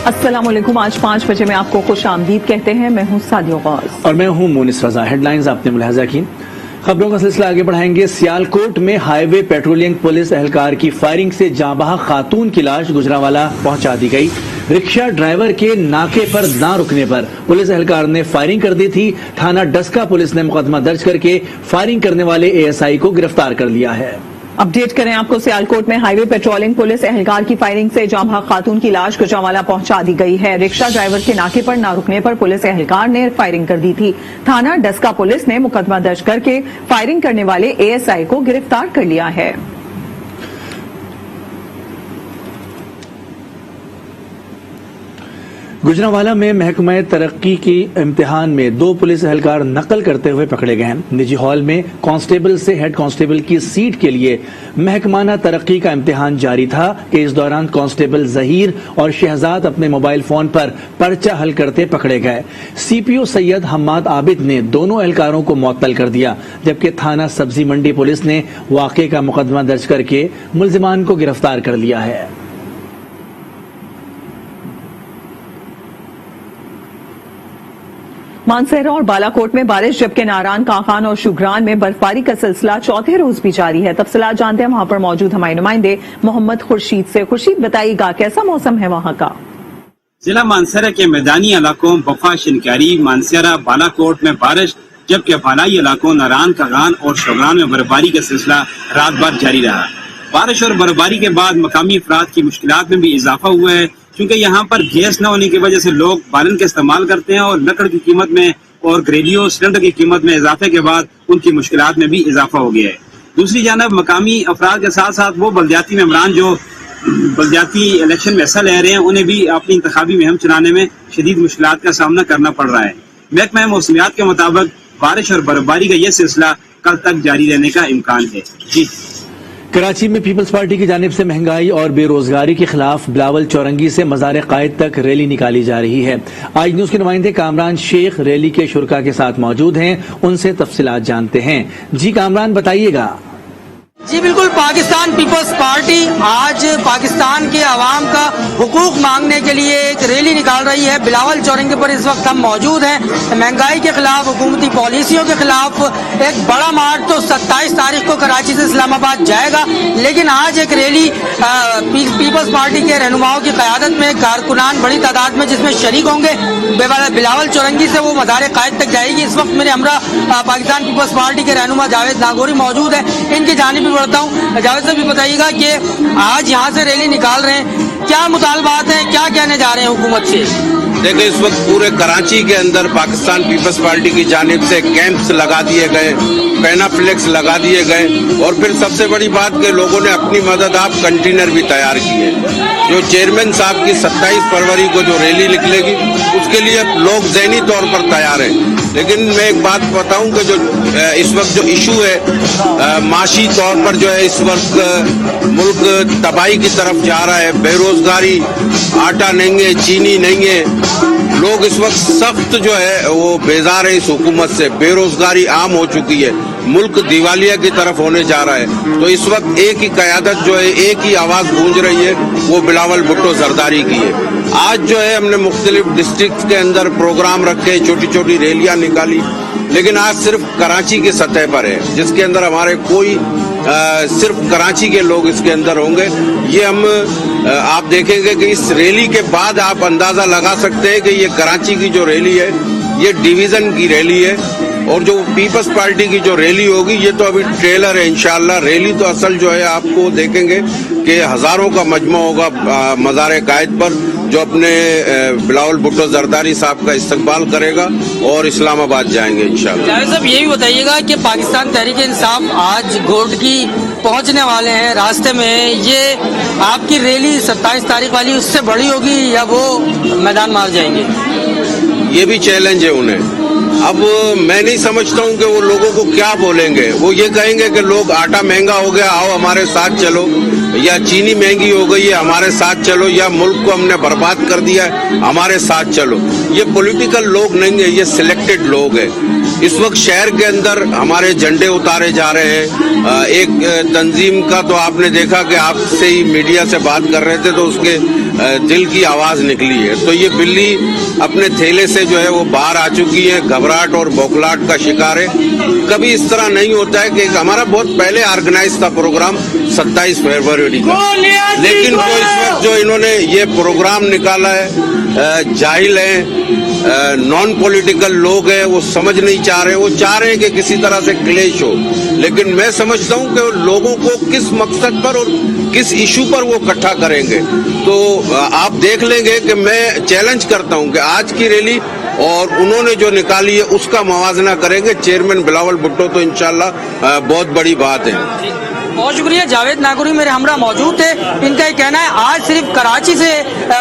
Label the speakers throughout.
Speaker 1: अस्सलाम वालेकुम। आज 5 बजे में आपको खुश आमदीद कहते हैं। मैं हूँ सादिया गौस
Speaker 2: और मैं हूँ मोनिस रजा। हेडलाइंस आपने मुलाहजा की। खबरों का सिलसिला आगे बढ़ाएंगे। सियालकोट में हाईवे पेट्रोलिंग पुलिस एहलकार की फायरिंग से जांबाहा खातून की लाश गुजरांवाला पहुंचा दी गई। रिक्शा ड्राइवर के नाके पर ना रुकने पर पुलिस एहलकार ने फायरिंग कर दी थी। थाना डस्का पुलिस ने मुकदमा दर्ज करके फायरिंग करने वाले एएसआई को गिरफ्तार कर लिया है।
Speaker 1: अपडेट करें आपको, सियालकोट में हाईवे पेट्रोलिंग पुलिस एहलकार की फायरिंग से जांबाहा खातून की लाश गुजरांवाला पहुंचा दी गई है। रिक्शा ड्राइवर के नाके पर ना रुकने पर पुलिस एहलकार ने फायरिंग कर दी थी। थाना डस्का पुलिस ने मुकदमा दर्ज करके फायरिंग करने वाले एएसआई को गिरफ्तार कर लिया है।
Speaker 2: गुजरांवाला में महकमा तरक्की की इम्तिहान में 2 पुलिस एहलकार नकल करते हुए पकड़े गए हैं। निजी हॉल में कांस्टेबल से हेड कांस्टेबल की सीट के लिए महकमाना तरक्की का इम्तिहान जारी था कि इस दौरान कांस्टेबल जहीर और शहजाद अपने मोबाइल फोन पर पर्चा हल करते पकड़े गए। सीपीओ सैयद हम्माद आबिद ने दोनों एहलकारों को मुअत्तल कर दिया, जबकि थाना सब्जी मंडी पुलिस ने वाक़े का मुकदमा दर्ज करके मुल्जिमान को गिरफ्तार कर लिया है।
Speaker 1: मानसहरा और बालाकोट में बारिश, जबकि नारायण काखान और शुगरान में बर्फबारी का सिलसिला चौथे रोज भी जारी है। तफसीलात जानते हैं वहां पर मौजूद हमारे नुमाइंदे मोहम्मद खुर्शीद से। खुर्शीद, बताइएगा कैसा मौसम है वहां का?
Speaker 3: जिला मानसहरा के मैदानी इलाकों बफा, शिनकारी, मानसहरा, बालाकोट में बारिश, जबकि फलाई इलाकों नारायण काखान और शुगरान में बर्फबारी का सिलसिला रात भर जारी रहा। बारिश और बर्फबारी के बाद मकामी अफराद की मुश्किलात में भी इजाफा हुआ है, क्योंकि यहाँ पर गैस न होने की वजह से लोग बालन का इस्तेमाल करते हैं और लकड़ की कीमत में और रेडियो सिलेंडर की कीमत में इजाफे के बाद उनकी मुश्किलात में भी इजाफा हो गया है। दूसरी जानब मकामी अफराद के साथ साथ वो बल्दियाती मेंबरान जो बल्दियाती इलेक्शन में हिस्सा ले रहे हैं, उन्हें भी अपनी इंतखाबी मुहिम चलाने में शदीद मुश्किलात का सामना करना पड़ रहा है। महकमा मौसमियात के मुताबिक बारिश और बर्फबारी का यह सिलसिला कल तक जारी रहने का इम्कान है। जी,
Speaker 2: कराची में पीपल्स पार्टी की जानिब से महंगाई और बेरोजगारी के खिलाफ बिलावल चौरंगी से मज़ार कायद तक रैली निकाली जा रही है। आज न्यूज के नुमाइंदे कामरान शेख रैली के शुरका के साथ मौजूद हैं, उनसे तफसीलात जानते हैं। जी कामरान, बताइएगा।
Speaker 4: जी बिल्कुल, पाकिस्तान पीपल्स पार्टी आज पाकिस्तान के अवाम का हुकूक मांगने के लिए एक रैली निकाल रही है। बिलावल चौरंगी पर इस वक्त हम मौजूद हैं। महंगाई के खिलाफ, हुकूमती पॉलिसियों के खिलाफ एक बड़ा मार्च तो 27 तारीख को कराची से इस्लामाबाद जाएगा, लेकिन आज एक रैली पीपल्स पार्टी के रहनुमाओं की क़यादत में कारकुनान बड़ी तादाद में जिसमें शरीक होंगे, बिलावल चौरंगी से वो मज़ार कायद तक जाएगी। इस वक्त मेरे हमरा पाकिस्तान पीपल्स पार्टी के रहनुमा जावेद नागौरी मौजूद है, इनकी जानिब बढ़ता हूँ। जावेद साहब, भी बताइएगा कि आज यहाँ से रैली निकाल रहे हैं, क्या मुतालबात हैं, क्या कहने जा रहे हैं हुकूमत से?
Speaker 5: देखिए, इस वक्त पूरे कराची के अंदर पाकिस्तान पीपल्स पार्टी की जानिब से कैंप्स लगा दिए गए, पेनाफ्लेक्स लगा दिए गए और फिर सबसे बड़ी बात कि लोगों ने अपनी मदद आप कंटेनर भी तैयार किए। जो चेयरमैन साहब की 27 फरवरी को जो रैली निकलेगी उसके लिए लोग ज़हनी तौर पर तैयार हैं। लेकिन मैं एक बात बताऊं कि जो इस वक्त जो इशू है माशी तौर पर जो है इस वक्त मुल्क तबाही की तरफ जा रहा है। बेरोजगारी, आटा नहीं है, चीनी नहीं है, लोग इस वक्त सख्त जो है वो बेजार है इस हुकूमत से। बेरोजगारी आम हो चुकी है, मुल्क दिवालिया की तरफ होने जा रहा है। तो इस वक्त एक ही क़यादत जो है, एक ही आवाज़ गूंज रही है, वो बिलावल भुट्टो जरदारी की है। आज जो है हमने मुख्तलिफ डिस्ट्रिक्ट के अंदर प्रोग्राम रखे, छोटी छोटी रैलियां निकाली, लेकिन आज सिर्फ कराची की सतह पर है, जिसके अंदर हमारे कोई सिर्फ कराची के लोग इसके अंदर होंगे। ये हम आप देखेंगे कि इस रैली के बाद आप अंदाजा लगा सकते हैं कि ये कराची की जो रैली है ये डिवीजन की रैली है, और जो पीपल्स पार्टी की जो रैली होगी ये तो अभी ट्रेलर है। इंशाअल्लाह रैली तो असल जो है आपको देखेंगे कि हजारों का मजमा होगा मज़ार कायद पर, जो अपने बिलावल भुट्टो जरदारी साहब का इस्तकबाल करेगा और इस्लामाबाद जाएंगे इंशाअल्लाह।
Speaker 4: जावेद साहब, ये भी बताइएगा कि पाकिस्तान तहरीक इंसाफ आज घोटकी पहुंचने वाले हैं, रास्ते में ये आपकी रैली 27 तारीख वाली उससे बड़ी होगी या वो मैदान मार जाएंगे?
Speaker 5: ये भी चैलेंज है उन्हें। अब मैं नहीं समझता हूँ कि वो लोगों को क्या बोलेंगे। वो ये कहेंगे कि लोग आटा महंगा हो गया, आओ हमारे साथ चलो, یا چینی مہنگی ہو گئی ہے ہمارے ساتھ چلو، یا ملک کو ہم نے برباد کر دیا ہے ہمارے ساتھ چلو. یہ پولیٹیکل لوگ نہیں ہیں، یہ سلیکٹڈ لوگ ہیں. اس وقت شہر کے اندر ہمارے جھنڈے اتارے جا رہے ہیں. ایک تنظیم کا تو آپ نے دیکھا کہ آپ سے ہی میڈیا سے بات کر رہے تھے تو اس کے دل کی آواز نکلی ہے. تو یہ بلی اپنے تھیلے سے جو ہے وہ باہر آ چکی ہے، گھبراہٹ اور بوکھلاہٹ کا شکار ہے. کبھی اس طرح نہیں ہوتا ہے کہ ہمارا بہت پہلے آرگنائز تھا پروگرام 27 فروری کا، لیکن جو اس وقت جو انہوں نے یہ پروگرام نکالا ہے، جاہل ہیں، نان پولیٹیکل لوگ ہیں، وہ سمجھ نہیں چاہ رہے. وہ چاہ رہے ہیں کہ کسی طرح سے کلیش ہو، لیکن میں سمجھتا ہوں کہ لوگوں کو کس مقصد پر اور کس ایشو پر وہ اکٹھا کریں گے. تو آپ دیکھ لیں گے کہ میں چیلنج کرتا ہوں کہ آج کی ریلی اور انہوں نے جو نکالی ہے اس کا موازنہ کریں گے. چیئرمین بلاول بھٹو تو انشاءاللہ بہت بڑی بات ہے.
Speaker 4: بہت شکریہ. جاوید ناگوری میرے ہمراہ موجود تھے. ان کا یہ کہنا ہے آج صرف کراچی سے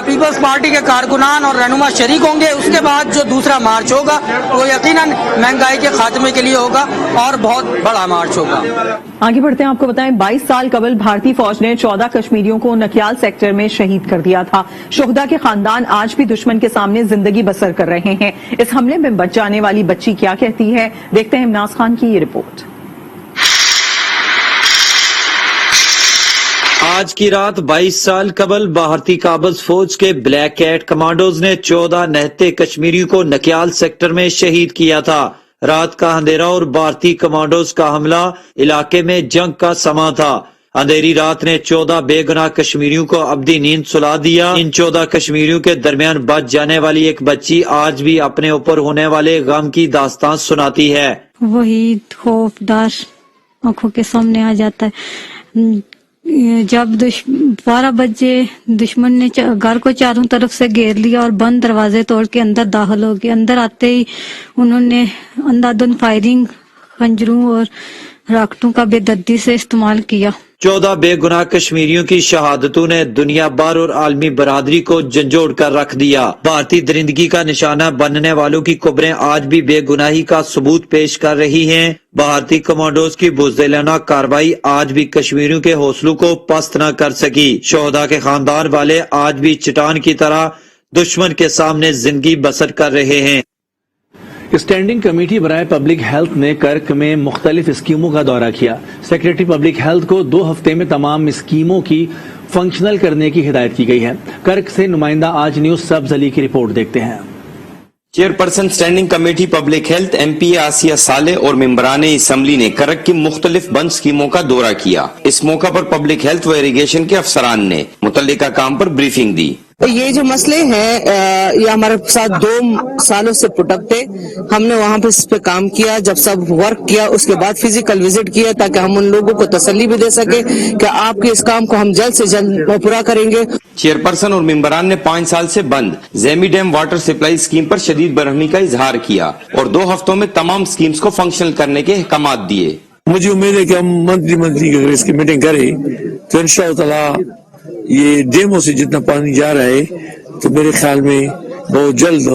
Speaker 4: پیپلز پارٹی کے کارکنان اور رہنما شریک ہوں گے. اس کے بعد جو دوسرا مارچ ہوگا وہ یقیناً مہنگائی کے خاتمے کے لیے ہوگا اور بہت بڑا مارچ ہوگا.
Speaker 1: آگے بڑھتے ہیں. آپ کو بتائیں 22 سال قبل بھارتی فوج نے 14 کشمیریوں کو نکیال سیکٹر میں شہید کر دیا تھا. شہداء کے خاندان آج بھی دشمن کے سامنے زندگی بسر کر رہے ہیں. اس حملے میں بچ جانے والی بچی کیا کہتی ہے، دیکھتے ہیں امناز خان کی یہ رپورٹ.
Speaker 6: آج کی رات 22 سال قبل بھارتی قابض فوج کے بلیک کیٹ کمانڈوز نے 14 نہتے کشمیریوں کو نکیال سیکٹر میں شہید کیا تھا. رات کا اندھیرا اور بھارتی کمانڈوز کا حملہ علاقے میں جنگ کا سماں تھا. اندھیری رات نے 14 بے گناہ کشمیریوں کو ابدی نیند سلا دیا. ان 14 کشمیریوں کے درمیان بچ جانے والی ایک بچی آج بھی اپنے اوپر ہونے والے غم کی داستان سناتی ہے.
Speaker 7: وہی خوفدار آنکھوں کے سامنے آ جاتا ہے. جب 12 بجے دشمن نے گھر کو چاروں طرف سے گھیر لیا اور بند دروازے توڑ کے اندر داخل ہو گئے. اندر آتے ہی انہوں نے اندھادھند فائرنگ، خنجروں اور راکٹوں کا بے دردی سے استعمال کیا.
Speaker 6: 14 بے گناہ کشمیریوں کی شہادتوں نے دنیا بھر اور عالمی برادری کو جھنجھوڑ کر رکھ دیا. بھارتی درندگی کا نشانہ بننے والوں کی قبریں آج بھی بے گناہی کا ثبوت پیش کر رہی ہیں. بھارتی کمانڈوز کی بزدلانہ کارروائی آج بھی کشمیریوں کے حوصلوں کو پست نہ کر سکی. شہداء کے خاندان والے آج بھی چٹان کی طرح دشمن کے سامنے زندگی بسر کر رہے ہیں.
Speaker 2: اسٹینڈنگ کمیٹی برائے پبلک ہیلتھ نے کرک میں مختلف اسکیموں کا دورہ کیا. سیکریٹری پبلک ہیلتھ کو 2 ہفتے میں تمام اسکیموں کی فنکشنل کرنے کی ہدایت کی گئی ہے. کرک سے نمائندہ آج نیوز سبز علی کی رپورٹ دیکھتے ہیں.
Speaker 8: Chairperson standing committee public health MP Asiya Saleh صالح اور ممبران اسمبلی نے کرک کی مختلف بند اسکیموں کا دورہ کیا. اس موقع پر پبلک ہیلتھ و اریگیشن کے افسران نے متعلقہ کام پر بریفنگ دی.
Speaker 9: یہ جو مسئلے ہیں یہ ہمارے ساتھ 2 سالوں سے پٹک تھے. ہم نے وہاں پہ اس پہ کام کیا. جب سب ورک کیا اس کے بعد فزیکل وزٹ کیا تاکہ ہم ان لوگوں کو تسلی بھی دے سکے کہ آپ کے اس کام کو ہم جلد سے جلد پورا کریں گے.
Speaker 8: چیئرپرسن اور ممبران نے 5 سال سے بند زیمی ڈیم واٹر سپلائی اسکیم پر شدید برہمی کا اظہار کیا اور 2 ہفتوں میں تمام اسکیمز کو فنکشنل کرنے کے احکامات دیے.
Speaker 10: مجھے امید ہے کہ ہم منتری اگر اس کی میٹنگ کریں تو انشاءاللہ تعالی یہ ڈیموں سے جتنا پانی جا رہا ہے تو میرے خیال میں بہت جلد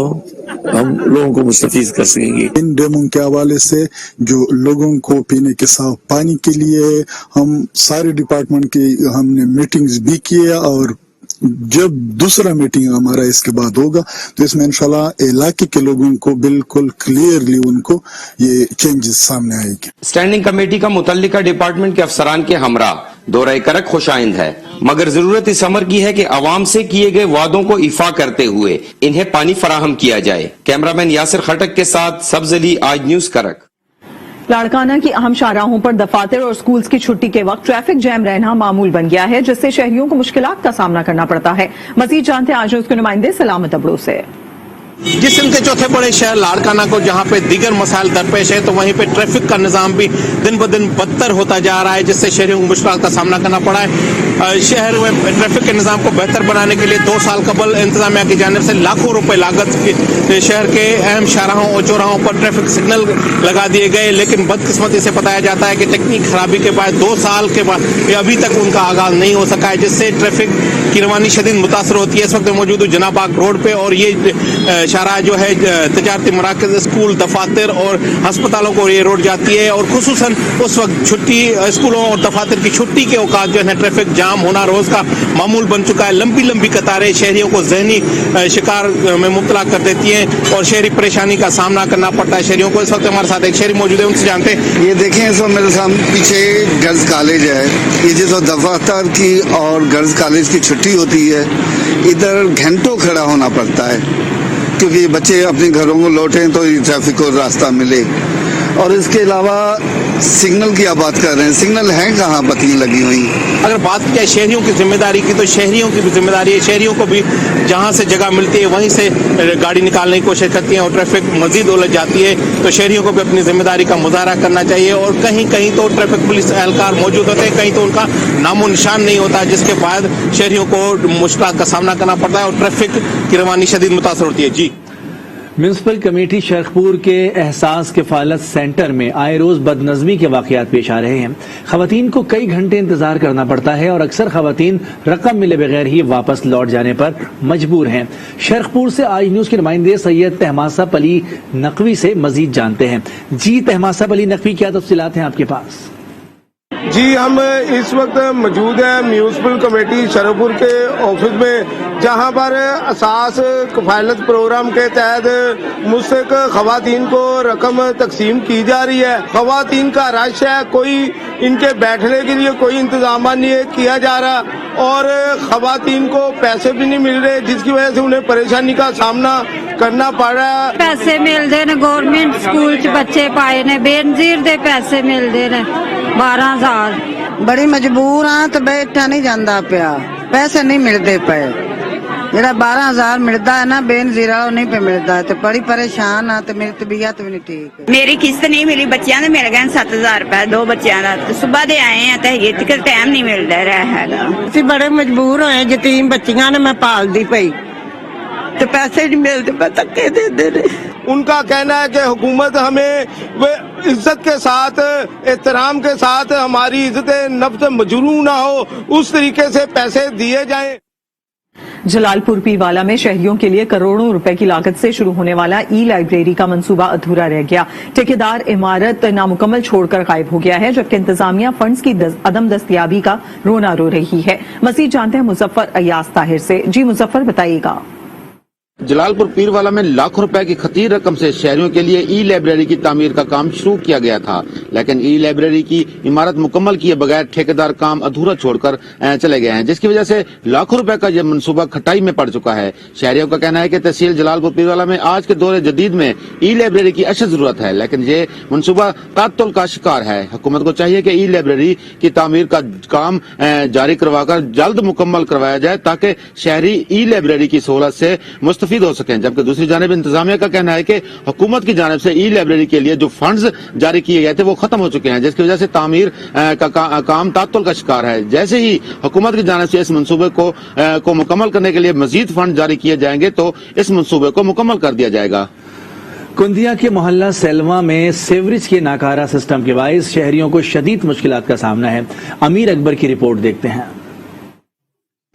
Speaker 10: ہم لوگوں کو مستفید کر سکیں گے.
Speaker 11: ان ڈیموں کے حوالے سے جو لوگوں کو پینے کے صاف پانی کے لیے ہم سارے ڈپارٹمنٹ کی ہم نے میٹنگز بھی کیے اور جب دوسرا میٹنگ ہمارا اس کے بعد ہوگا تو اس میں انشاءاللہ علاقے کے لوگوں کو بالکل کلیئرلی ان کو یہ چینجز سامنے آئے گی.
Speaker 8: اسٹینڈنگ کمیٹی کا متعلقہ ڈپارٹمنٹ کے افسران کے ہمراہ دورہ کرک خوش آئند ہے، مگر ضرورت اس امر کی ہے کہ عوام سے کیے گئے وعدوں کو ایفا کرتے ہوئے انہیں پانی فراہم کیا جائے. کیمرامین یاسر خٹک کے ساتھ سبز علی، آج نیوز کرک.
Speaker 1: لاڑکانہ کی اہم شاہراہوں پر دفاتر اور سکولز کی چھٹی کے وقت ٹریفک جام رہنا معمول بن گیا ہے، جس سے شہریوں کو مشکلات کا سامنا کرنا پڑتا ہے. مزید جانتے ہیں آج اس کے نمائندے سلامت ابڑو سے.
Speaker 12: جس سندھ کے چوتھے بڑے شہر لاڑکانہ کو جہاں پہ دیگر مسائل درپیش ہے تو وہیں پہ ٹریفک کا نظام بھی دن بدن بدتر ہوتا جا رہا ہے، جس سے شہریوں کو مشکلات کا سامنا کرنا پڑا ہے. شہر میں ٹریفک کے نظام کو بہتر بنانے کے لیے 2 سال قبل انتظامیہ کی جانب سے لاکھوں روپے لاگت کی شہر کے اہم شاہراہوں اور چوراہوں پر ٹریفک سگنل لگا دیے گئے، لیکن بدقسمتی سے بتایا جاتا ہے کہ تکنیک خرابی کے بعد 2 سال کے بعد ابھی تک ان کا آغاز نہیں ہو سکا ہے، جس سے ٹریفک किरवानी शदीद मुतासर होती है। इस वक्त मौजूद हूँ जनाबाग रोड पे और ये शाहराह जो है तजारती मराकज, स्कूल, दफातर और हस्पतालों को ये रोड जाती है और खुसूसन उस वक्त छुट्टी, स्कूलों और दफातर की छुट्टी के औकात जो है ट्रैफिक जाम होना रोज का मामूल बन चुका है। लंबी लंबी कतारें शहरियों को जहनी शिकार में मुब्तला कर देती हैं और शहरी परेशानी का सामना करना पड़ता है शहरियों को। इस वक्त हमारे साथ एक शहरी मौजूद है, उनसे जानते हैं।
Speaker 13: ये देखें, इस वक्त मेरे सामने पीछे गर्ल्स कॉलेज है। ये जिस वक्त दफातर की और गर्ल्स कॉलेज की छुट्टी होती है, इधर घंटों खड़ा होना पड़ता है क्योंकि ये बच्चे अपने घरों को लौटें तो ये ट्रैफिक को रास्ता मिले। और इसके अलावा सिग्नल की आप बात कर रहे हैं, सिग्नल हैं कहाँ, बत्तियां लगी हुई।
Speaker 12: अगर बात की जाए शहरियों की जिम्मेदारी की तो शहरियों की भी जिम्मेदारी है। शहरियों को भी जहां से जगह मिलती है वहीं से गाड़ी निकालने की कोशिश करती हैं और ट्रैफिक मजीद उलझ जाती है, तो शहरियों को भी अपनी जिम्मेदारी का मुजाहरा करना चाहिए। और कहीं कहीं तो ट्रैफिक पुलिस एहलकार मौजूद होते हैं, कहीं तो उनका नामो निशान नहीं होता, जिसके बाद शहरियों को मुश्किल का सामना करना पड़ता है और ट्रैफिक की रवानी शदीद मुतासर होती है। जी,
Speaker 2: म्यूनसिपल कमेटी शेरखपुर के एहसास किफालत सेंटर में आए रोज बदनज़मी के वाक़यात पेश आ रहे हैं। खवातीन को कई घंटे इंतजार करना पड़ता है और अक्सर खवातीन रकम मिले बगैर ही वापस लौट जाने पर मजबूर हैं। शेरखपुर से आज न्यूज के नुमाइंदे सैयद तहमासब अली नकवी से मजीद जानते हैं। जी तहमासब अली नकवी, क्या तफसीलात हैं आपके पास?
Speaker 14: जी, हम इस वक्त मौजूद हैं म्यूनसिपल कमेटी शेरखपुर के ऑफिस में, जहां पर असास कफालत प्रोग्राम के तहत मुस्तक खवातीन को रकम तकसीम की जा रही है। खवातीन का रश है, कोई इनके बैठने के लिए कोई इंतजाम नहीं किया जा रहा और खवातीन को पैसे भी नहीं मिल रहे, जिसकी वजह से उन्हें परेशानी का सामना करना पड़ रहा है।
Speaker 7: पैसे मिलते ने गवर्नमेंट स्कूल च बच्चे पाए ने, बेनजीर दे पैसे मिलते ने 12,000।
Speaker 9: बड़ी मजबूर हाँ तो बैठा नहीं जाता पिया, पैसे नहीं मिलते पे। जेड़ा 12,000 मिलता है ना बेनजीरा नहीं पे मिलता है, तो बड़ी परेशान हाँ। तो मेरी तबीयत भी नहीं ठीक।
Speaker 15: मेरी किस्त नहीं मिली, बच्चियां ने मिल गए 7,000 रुपए, 2 बच्चियां का सुबह दे आए हैं, तो ये तक टाइम नहीं मिल रहा है।
Speaker 9: ਅਸੀਂ बड़े मजबूर होए, यतीम बच्चियां ने मैं पालदी पई तो पैसे नहीं मिलते, मैं धक्के दे दे रहे।
Speaker 14: उनका कहना है कि हुकूमत हमें वे इज्जत के साथ, एहतराम के साथ, हमारी इज्जत नफ्स मजरूह ना हो, उस तरीके से पैसे दिए जाएं।
Speaker 1: जलालपुर पीरवाला में शहरियों के लिए करोड़ों रुपए की लागत से शुरू होने वाला ई लाइब्रेरी का मंसूबा अधूरा रह गया। ठेकेदार इमारत नामुकम्मल छोड़कर गायब हो गया है, जबकि इंतजामिया फंड्स की अदम दस्तयाबी का रोना रो रही है। मजीद जानते हैं मुजफ्फर अयास ताहिर से। जी मुजफ्फर, बताइएगा।
Speaker 16: जलालपुर पीरवाला में लाखों रुपए की खतीर रकम से शहरियों के लिए ई लाइब्रेरी की तामीर का काम शुरू किया गया था, लेकिन ई लाइब्रेरी की इमारत मुकम्मल किए बगैर ठेकेदार काम अधूरा छोड़कर चले गए हैं, जिसकी वजह से लाखों रुपए का यह मंसूबा खटाई में पड़ चुका है। शहरियों का कहना है कि तहसील जलालपुर पीरवाला में आज के दौरे जदीद में ई लाइब्रेरी की अशद जरूरत है, लेकिन ये मंसूबा तातुल का शिकार है। हुकूमत को चाहिए कि ई लाइब्रेरी की तामीर का काम जारी करवाकर जल्द मुकम्मल करवाया जाए, ताकि शहरी ई लाइब्रेरी की सहूलत से मुस्तफीद हो सकें। जबकि दूसरी जानिब इंतजामिया का कहना है कि हुकूमत की जानिब से ई लाइब्रेरी के लिए जो फंड्स जारी किए गए थे वो खत्म हो चुके हैं, जिसकी वजह से तामीर का काम तात्तुल का शिकार है। जैसे ही हुकूमत की जानिब से इस मंसूबे को मुकम्मल करने के लिए मजीद फंड जारी किए जाएंगे तो इस मंसूबे को मुकम्मल कर दिया जाएगा।
Speaker 2: कुंदिया के मोहल्ला सेलवा में सीवरेज के नाकारा सिस्टम के बायस शहरियों को शदीद मुश्किलात का सामना है। अमीर अकबर की रिपोर्ट देखते हैं।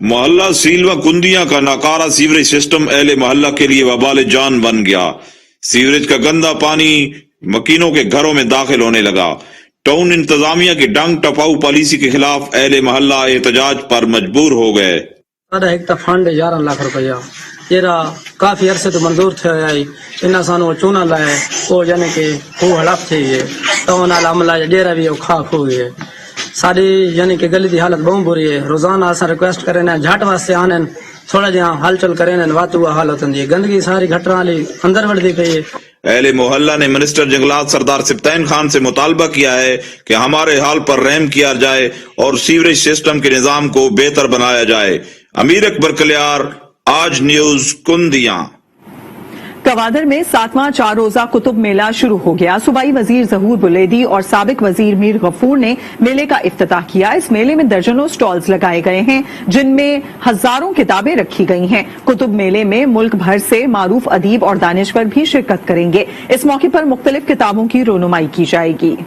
Speaker 17: मोहल्ला सीलवा कुंदिया का नाकारा सीवरेज सिस्टम अहले मोहल्ला के लिए वबाल जान बन गया। सीवरेज का गंदा पानी मकीनों के घरों में दाखिल होने लगा। टाउन इंतजामिया की डंग टपाऊ पॉलिसी के खिलाफ अहले मोहल्ला एहतजाज पर मजबूर हो गए।
Speaker 4: एक फंड 11 लाख रुपया जेरा काफी अरसे तो मंजूर थे आई, इन्ना सानू चूना लाए वो यानी कि वो हड़प थी है तो नाल अमला डेरा भी खाक हो गए। सारी यानी कि गली की हालत बहुत बुरी है। रोजाना अस रिक्वेस्ट करें झट वास्ते आने थोड़ा जहा हलचल करें वातु हालत होती है, गंदगी सारी घटना वाली अंदर बढ़ती पई है।
Speaker 17: अहले मोहल्ला ने मिनिस्टर जंगलात सरदार सिफ्तैन खान से मुतालबा किया है कि हमारे हाल पर रहम किया जाए और सीवरेज सिस्टम के निजाम को बेहतर बनाया जाए। अमीर अकबर कलियार, आज न्यूज, कुंदिया।
Speaker 1: कवादर में 7वां 4 रोजा कुतुब मेला शुरू हो गया। सूबाई वजीर जहूर बुलेदी और साबिक वजीर मीर गफूर ने मेले का इफ्तिताह किया। इस मेले में दर्जनों स्टॉल्स लगाए गए हैं, जिनमें हजारों किताबें रखी गई हैं। कुतुब मेले में मुल्क भर से मारूफ अदीब और दानिशवर भी शिरकत करेंगे। इस मौके पर मुख्तलिफ किताबों की रोनुमाई की जाएगी।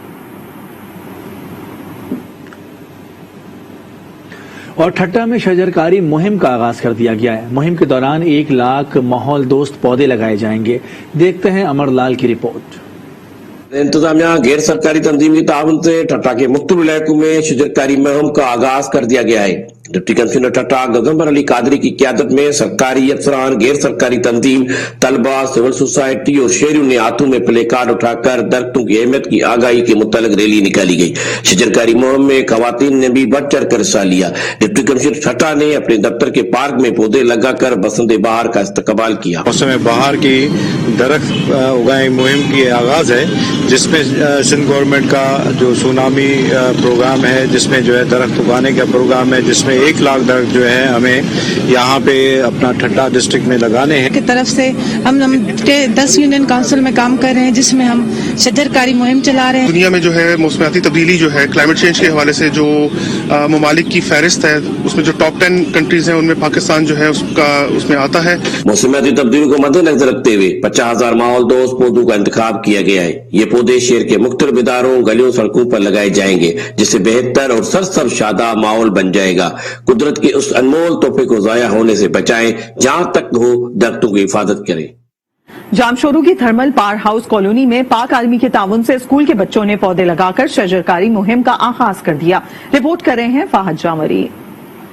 Speaker 2: اور ٹھٹا میں شجرکاری مہم کا آغاز کر دیا گیا ہے۔ مہم کے دوران 1 لاکھ ماحول دوست پودے لگائے جائیں گے۔ دیکھتے ہیں امر لال کی رپورٹ۔
Speaker 18: انتظامیہ غیر سرکاری تنظیم کی تعاون سے ٹھٹا کے مختلف علاقوں میں شجرکاری مہم کا آغاز کر دیا گیا ہے۔ ڈپٹی کمشنر ٹھٹا گگمبر علی قادری کی قیادت میں سرکاری افسران، غیر سرکاری تنظیم، طلبہ، سول سوسائٹی اور شہریوں نے ہاتھوں میں پلے کارڈ اٹھا کر درختوں کی اہمیت کی آگاہی کے متعلق ریلی نکالی گئی۔ شجرکاری مہم میں خواتین نے بھی بڑھ چڑھ کر حصہ لیا۔ ڈپٹی کمشنر ٹھٹا نے اپنے دفتر کے پارک میں پودے لگا کر بسنت بہار کا استقبال کیا۔
Speaker 19: موسم بہار کی درخت اگائیں مہم کی آغاز ہے، جس میں سندھ گورنمنٹ کا جو سونامی پروگرام ہے، جس میں جو ہے درخت اگانے کا پروگرام ہے، جس میں 1 لاکھ درخت جو ہے ہمیں یہاں پہ اپنا ٹھٹا ڈسٹرکٹ میں لگانے ہیں۔
Speaker 20: کی طرف سے ہم 10 یونین کاؤنسل میں کام کر رہے ہیں، جس میں ہم شجرکاری مہم چلا رہے ہیں۔
Speaker 21: دنیا میں جو ہے موسمیاتی تبدیلی جو ہے کلائمیٹ چینج کے حوالے سے جو ممالک کی فہرست ہے، اس میں جو ٹاپ 10 کنٹریز ہیں ان میں پاکستان جو ہے اس میں آتا ہے۔
Speaker 18: موسمیاتی تبدیلی کو مد نظر رکھتے ہوئے 50,000 ماحول دوست پودوں کا انتخاب کیا گیا ہے۔ یہ پودے شہر کے مختلف اداروں، گلیوں، سڑکوں پر لگائے جائیں گے، جس سے بہتر اور سرسبز شاداب ماحول بن جائے گا۔ قدرت کے اس انمول تحفے کو ضائع ہونے سے بچائیں، جہاں تک ہو درختوں کی حفاظت کریں۔
Speaker 1: جامشورو کی تھرمل پاور ہاؤس کالونی میں پاک آرمی کے تعاون سے اسکول کے بچوں نے پودے لگا کر شجرکاری مہم کا آغاز کر دیا۔ رپورٹ کر رہے ہیں فہد جامری۔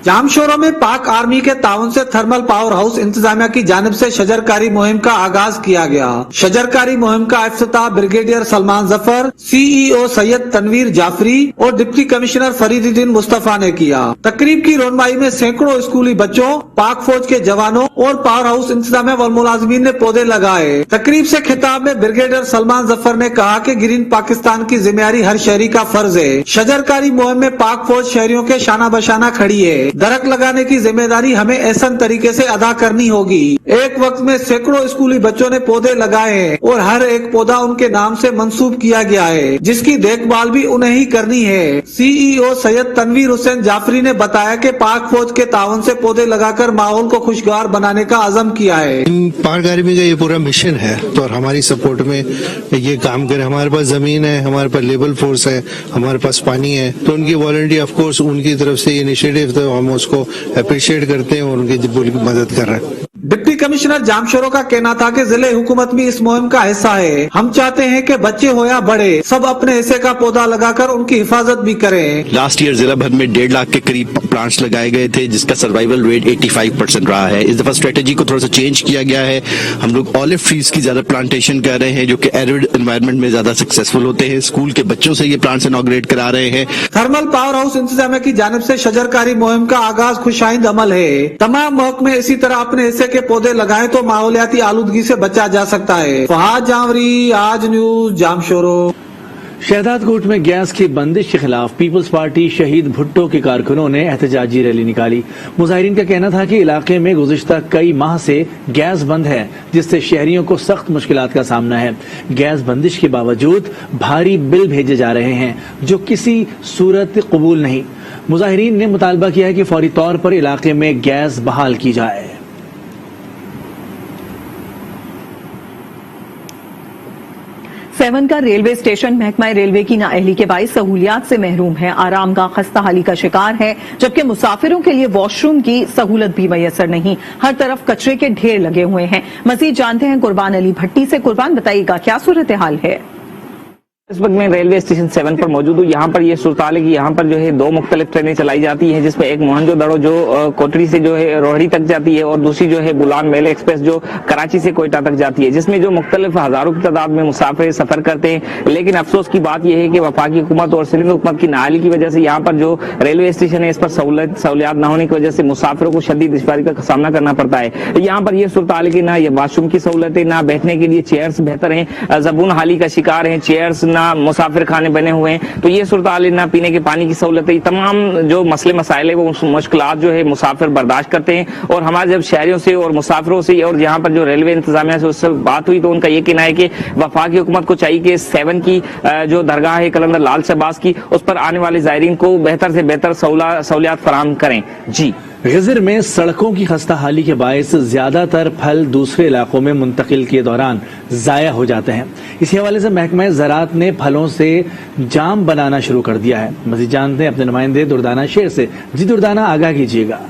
Speaker 22: جامشورو میں پاک آرمی کے تعاون سے تھرمل پاور ہاؤس انتظامیہ کی جانب سے شجرکاری مہم کا آغاز کیا گیا۔ شجرکاری مہم کا افتتاح بریگیڈیئر سلمان ظفر، CEO سید تنویر جعفری اور ڈپٹی کمشنر فرید الدین مصطفیٰ نے کیا۔ تقریب کی رونمائی میں سینکڑوں اسکولی بچوں، پاک فوج کے جوانوں اور پاور ہاؤس انتظامیہ والملازمین نے پودے لگائے۔ تقریب سے خطاب میں بریگیڈیئر سلمان ظفر نے کہا کہ گرین پاکستان کی ذمہ داری ہر شہری کا فرض ہے۔ شجرکاری مہم میں پاک فوج شہریوں کے شانہ بشانہ کھڑی ہے۔ درخت لگانے کی ذمہ داری ہمیں احسن طریقے سے ادا کرنی ہوگی۔ ایک وقت میں سینکڑوں اسکولی بچوں نے پودے لگائے ہیں اور ہر ایک پودا ان کے نام سے منسوب کیا گیا ہے، جس کی دیکھ بھال بھی انہیں ہی کرنی ہے۔ CEO سید تنویر حسین جعفری نے بتایا کہ پاک فوج کے تعاون سے پودے لگا کر ماحول کو خوشگوار بنانے کا عزم کیا ہے۔
Speaker 23: پاک آرمی کا یہ پورا مشن ہے تو ہماری سپورٹ میں یہ کام کرے۔ ہمارے پاس زمین ہے، ہمارے پاس لیبل فورس ہے، ہمارے پاس پانی ہے، تو ان کی والنٹی آف کورس ان کی طرف سے یہ انیشیٹو تھا، ہم اس کو اپریشیٹ کرتے ہیں اور ان کی مدد کر رہے ہیں۔
Speaker 22: ڈپٹی کمشنر جامشورو کا کہنا تھا کہ ضلع حکومت بھی اس مہم کا حصہ ہے۔ ہم چاہتے ہیں کہ بچے ہو یا بڑے سب اپنے حصے کا پودا لگا کر ان کی حفاظت بھی کریں۔
Speaker 24: لاسٹ ایئر ضلع بھر میں 1.5 لاکھ کے قریب پلانٹس لگائے گئے تھے، جس کا سروائیول ریٹ 85% رہا ہے۔ اس دفعہ اسٹریٹجی کو تھوڑا سا چینج کیا گیا ہے۔ ہم لوگ آلیو ٹریز کی زیادہ پلانٹیشن کر رہے ہیں، جو کہ ایرڈ انوائرمنٹ میں زیادہ سکسیسفل ہوتے ہیں۔ اسکول کے بچوں سے یہ پلانٹس انوگریٹ کرا رہے ہیں۔
Speaker 22: تھرمل پاور ہاؤس انتظامیہ کی جانب سے شجرکاری مہم کا آغاز خوشائند عمل ہے۔ تمام محکمے اسی طرح اپنے حصے کے پودے لگائیں تو ماحولیاتی آلودگی سے بچا جا سکتا ہے۔ فہد جامری، آج نیوز، جامشورو۔
Speaker 2: شہزاد کوٹ میں گیس کی بندش کے خلاف پیپلز پارٹی شہید بھٹو کے کارکنوں نے احتجاجی ریلی نکالی۔ مظاہرین کا کہنا تھا کہ علاقے میں گزشتہ کئی ماہ سے گیس بند ہے، جس سے شہریوں کو سخت مشکلات کا سامنا ہے۔ گیس بندش کے باوجود بھاری بل بھیجے جا رہے ہیں، جو کسی صورت قبول نہیں۔ مظاہرین نے مطالبہ کیا ہے کہ فوری طور پر علاقے میں گیس بحال کی جائے۔
Speaker 1: سیون کا ریلوے اسٹیشن محکمہ ریلوے کی نااہلی کے باعث سہولیات سے محروم ہے، آرام کا خستہ حالی کا شکار ہے، جبکہ مسافروں کے لیے واش روم کی سہولت بھی میسر نہیں۔ ہر طرف کچرے کے ڈھیر لگے ہوئے ہیں۔ مزید جانتے ہیں قربان علی بھٹی سے۔ قربان، بتائیے گا کیا صورتحال ہے؟
Speaker 25: اس وقت میں ریلوے اسٹیشن 7 پر موجود ہوں۔ یہاں پر یہ صورتحال ہے کہ یہاں پر جو ہے 2 مختلف ٹرینیں چلائی جاتی ہیں، جس میں ایک موہنجو دڑو جو کوٹری سے جو ہے روہڑی تک جاتی ہے، اور دوسری جو ہے بلان میل ایکسپریس جو کراچی سے کوئٹہ تک جاتی ہے، جس میں جو مختلف ہزاروں کی تعداد میں مسافر سفر کرتے ہیں۔ لیکن افسوس کی بات یہ ہے کہ وفاقی حکومت اور سندھ حکومت کی نااہلی کی وجہ سے یہاں پر جو ریلوے اسٹیشن ہے اس پر سہولیات نہ ہونے کی وجہ سے مسافروں کو شدید دشواری کا سامنا کرنا پڑتا ہے۔ یہاں پر یہ صورتحال ہے کہ نہ یہ واش روم کی سہولتیں، نہ بیٹھنے کے لیے چیئرز بہتر ہیں، زبون حالی کا شکار ہیں چیئرز، نہ مسافر خانے بنے ہوئے ہیں۔ تو یہ صورتحال ہے، نہ پینے کے پانی کی سہولت ہے۔ تمام جو مسئلے مسائل ہے وہ مشکلات جو ہے مسافر برداشت کرتے ہیں۔ اور ہمارے جب شہریوں سے اور مسافروں سے اور یہاں پر جو ریلوے انتظامیہ سے اس سے بات ہوئی تو ان کا یہ کہنا ہے کہ وفاقی حکومت کو چاہیے کہ 7 کی جو درگاہ ہے کلندر لال شہباز کی، اس پر آنے والے زائرین کو بہتر سے بہتر سہولیات فراہم کریں۔ جی
Speaker 2: गजर में सड़कों की खस्ता हाली के बायस ज्यादातर फल दूसरे इलाकों में मुंतकिल के दौरान जाया हो जाते हैं। इसी हवाले से महकमा ज़राअत ने फलों से जाम बनाना शुरू कर दिया है। मज़ीद जानते हैं अपने नुमाइंदे दुर्दाना शेर से। जी दुर्दाना, आगाह कीजिएगा।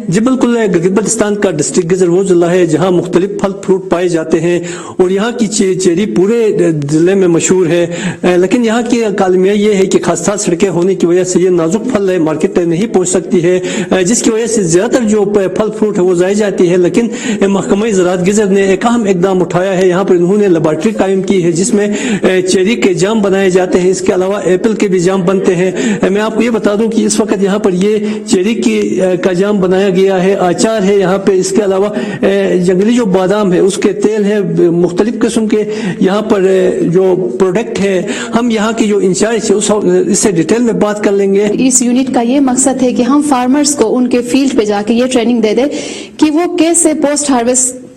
Speaker 3: जी बिल्कुल, गिलगित-बल्तिस्तान का डिस्ट्रिक्ट गजर वो जिला है जहाँ मुख्तलिफ फल फ्रूट पाए जाते हैं और यहाँ की चेरी पूरे जिले में मशहूर है। लेकिन यहाँ की कालमिया ये है कि खस्ता सड़कें होने की वजह से ये नाजुक फल है मार्केट तक नहीं पहुँच सकती है, जिसकी वजह से ज्यादातर जो फल फ्रूट है वो ज़ाया जाती है। लेकिन महकमा ज़राअत गजर ने एक अहम इकदाम उठाया है। यहाँ पर इन्होंने लेबॉर्ट्री कायम की है जिसमें चेरी के जाम बनाए जाते हैं। इसके अलावा एप्पल के भी जाम बनते हैं। मैं आपको ये बता दूं कि इस वक्त यहाँ पर ये चेरी का जाम बनाया गया है, अचार है यहाँ पे। इसके अलावा जंगली जो बादाम है उसके तेल है, मुख्तलिफ किस्म के यहाँ पर जो प्रोडक्ट है। हम यहाँ की जो इंचार्ज है इससे डिटेल में बात कर लेंगे।
Speaker 5: इस यूनिट का ये मकसद है कि हम फार्मर्स को उनके फील्ड पे जाके ये ट्रेनिंग दे दे कि वो कैसे पोस्ट हार्वेस्ट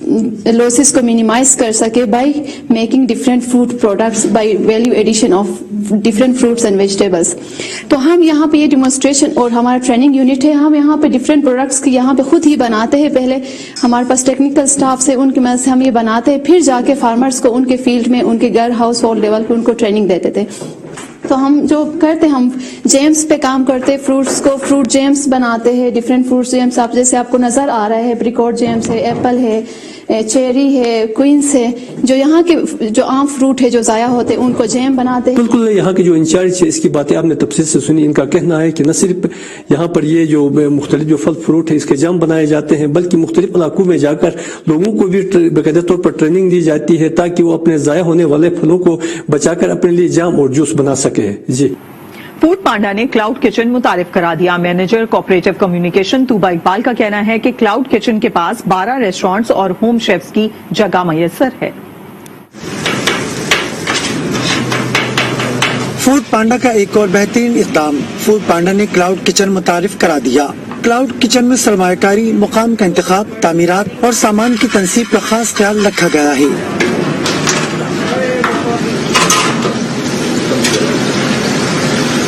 Speaker 5: लॉसेस को मिनिमाइज कर सके by making different food products by value addition of different fruits and vegetables. तो हम यहाँ पे ये डिमोन्स्ट्रेशन और हमारा ट्रेनिंग यूनिट है, हम यहाँ पे डिफरेंट प्रोडक्ट्स की यहाँ पे खुद ही बनाते हैं। पहले हमारे पास टेक्निकल स्टाफ से उनकी मदद से हम ये बनाते हैं, फिर जाके फार्मर्स को उनके फील्ड में उनके घर हाउस होल्ड लेवल पे उनको ट्रेनिंग देते थे। तो हम जो करते हम जेम्स पे काम करते, फ्रूट्स को फ्रूट जेम्स बनाते हैं, डिफरेंट फ्रूट जेम्स। आप जैसे आपको नजर आ रहा है एप्रिकॉट जेम्स है, एप्पल है, चेरी है, क्वींस है, जो यहाँ के जो आम फ्रूट है जो जाया होते हैं उनको जैम बनाते हैं।
Speaker 3: बिल्कुल, यहाँ के जो इंचार्ज है इसकी बातें आपने तफसील से सुनी। इनका कहना है कि न सिर्फ यहाँ पर ये जो मुख्तलिफ जो फल फ्रूट है इसके जाम बनाए जाते हैं, बल्कि मुख्तलिफ इलाकों में जाकर लोगों को भी बाकायदा तौर पर ट्रेनिंग दी जाती है ताकि वो अपने जाया होने वाले फलों को बचाकर अपने लिए जाम और जूस बना सके। जी,
Speaker 1: फूड पांडा ने क्लाउड किचन मुतारिफ करा दिया। Manager cooperative communication Tuba Iqbal का कहना है कि क्लाउड किचन के पास 12 रेस्टोरेंट्स और होम शेफ्स की जगह मैसर है।
Speaker 6: फूड पांडा का एक और बेहतरीन इक़दाम, फूड पांडा ने क्लाउड किचन मुतारिफ करा दिया। क्लाउड किचन में सरमायाकारी, मुकाम का इंतखाब, तामीरात और सामान की तनसीब का खास ख्याल रखा गया है।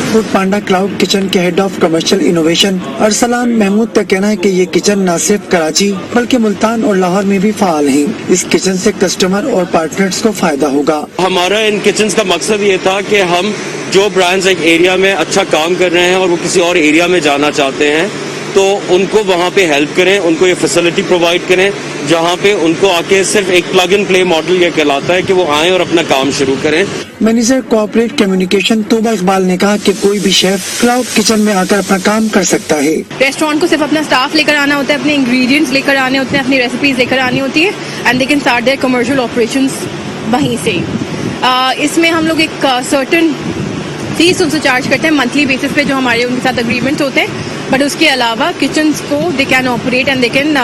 Speaker 6: फूड पांडा क्लाउड किचन के head of commercial innovation Arsalan Mahmood का कहना है कि ये किचन न सिर्फ कराची बल्कि मुल्तान और लाहौर में भी फाल है। इस किचन से कस्टमर और पार्टनर्स को फायदा होगा।
Speaker 10: हमारा इन किचन का मकसद ये था कि हम जो ब्रांड्स एक एरिया में अच्छा काम कर रहे हैं और वो किसी और एरिया में जाना चाहते हैं तो उनको वहाँ पे हेल्प करें, उनको ये फैसिलिटी प्रोवाइड करें जहाँ पे उनको आके सिर्फ एक प्लग एंड प्ले मॉडल ये कहलाता है कि वो आए और अपना काम शुरू करें।
Speaker 6: Manager cooperate communication Tuba Iqbal ने कहा कि कोई भी शेफ क्लाउड किचन में आकर अपना काम कर सकता है।
Speaker 11: रेस्टोरेंट को सिर्फ अपना स्टाफ लेकर आना होता है, अपने इंग्रेडिएंट्स लेकर आने होते हैं, अपनी रेसिपीज लेकर आनी होती है and they can start their commercial operations वहीं से। इसमें हम लोग एक सर्टेन फीस उनसे चार्ज करते हैं मंथली बेसिस पे जो हमारे उनके साथ अग्रीमेंट्स होते हैं, बट उसके अलावा किचन को they can operate and they can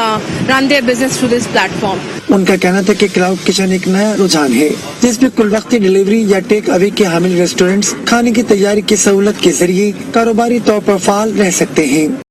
Speaker 11: run their business through this platform.
Speaker 6: उनका कहना था कि क्लाउड किचन एक नया रुझान है जिसमें कुल वक्ती डिलीवरी या टेक अवे के हामिल रेस्टोरेंट्स खाने की तैयारी की सहूलत के जरिए कारोबारी तौर पर फाल रह सकते हैं।